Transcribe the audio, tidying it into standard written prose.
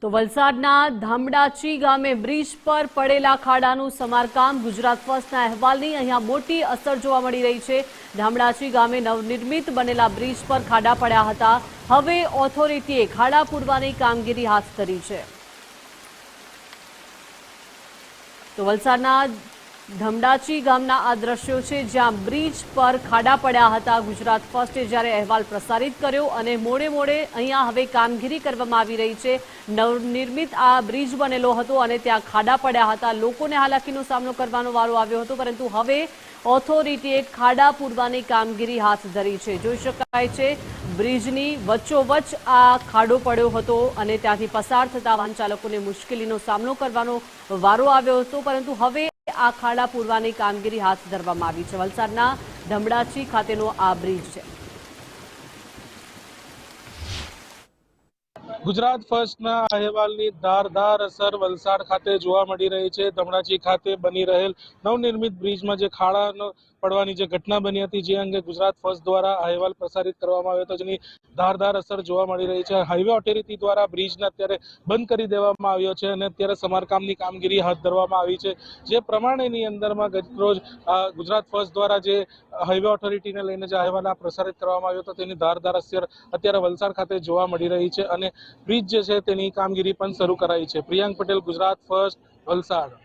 તો વલસાડના ધામડાચી ગામે બ્રિજ પર પડેલા ખાડાનું સમારકામ ગુજરાત ફર્સ્ટના અહેવાલની અહીંયા મોટી અસર જોવા મળી રહી છે। ધામડાચી ગામે નવનિર્મિત બનેલા બ્રિજ પર ખાડા પડ્યા હતા। હવે ઓથોરિટીએ ખાડા પૂરવાની કામગીરી હાથ ધરી છે। તો વલસાડના ધમડાચી ગામના આ દ્રશ્યો છે જ્યાં બ્રિજ પર ખાડા પડ્યા હતા। ગુજરાત ફર્સ્ટે જ્યારે અહેવાલ પ્રસારિત કર્યો અને મોડે અહીંયા હવે કામગીરી કરવામાં આવી રહી છે। નવનિર્મિત આ બ્રિજ બનેલો હતો અને ત્યાં ખાડા પડ્યા હતા। લોકોને હાલાકીનો સામનો કરવાનો વારો આવ્યો હતો, પરંતુ હવે ઓથોરિટીએ ખાડા પૂરવાની કામગીરી હાથ ધરી છે। જોઈ શકાય છે બ્રિજની વચ્ચોવચ્ચ આ ખાડો પડ્યો હતો અને ત્યાંથી પસાર થતા વાહન ચાલકોને મુશ્કેલીનો સામનો કરવાનો વારો આવ્યો હતો, પરંતુ હવે આ ખાડા પૂરવાની કામગીરી હાથ ધરવામાં આવી છે। વલસાડના ધમડાચી ખાતેનો આ બ્રિજ છે। ગુજરાત ફર્સ્ટના અહેવાલની ધારદાર અસર વલસાડ ખાતે જોવા મળી રહી છે। ધમડાચી ખાતે બની રહેલ નવનિર્મિત બ્રિજમાં જે ખાડા પડવાની જે ઘટના બની હતી, જે અંગે ગુજરાત ફર્સ્ટ દ્વારા અહેવાલ પ્રસારિત કરવામાં આવ્યો હતો, જેની ધારદાર અસર જોવા મળી રહી છે। હાઈવે ઓથોરિટી દ્વારા બ્રિજને અત્યારે બંધ કરી દેવામાં આવ્યો છે અને અત્યારે સમારકામની કામગીરી હાથ ધરવામાં આવી છે। જે પ્રમાણેની અંદરમાં ગતરોજ ગુજરાત ફર્સ્ટ દ્વારા જે હાઈવે ઓથોરિટીને લઈને જે અહેવાલ પ્રસારિત કરવામાં આવ્યો હતો, તેની ધારદાર અસર અત્યારે વલસાડ ખાતે જોવા મળી રહી છે અને બ્રિજ જે છે તેની કામગીરી પણ શરૂ કરાઈ છે। પ્રિયાંક પટેલ, ગુજરાત ફર્સ્ટ, વલસાડ।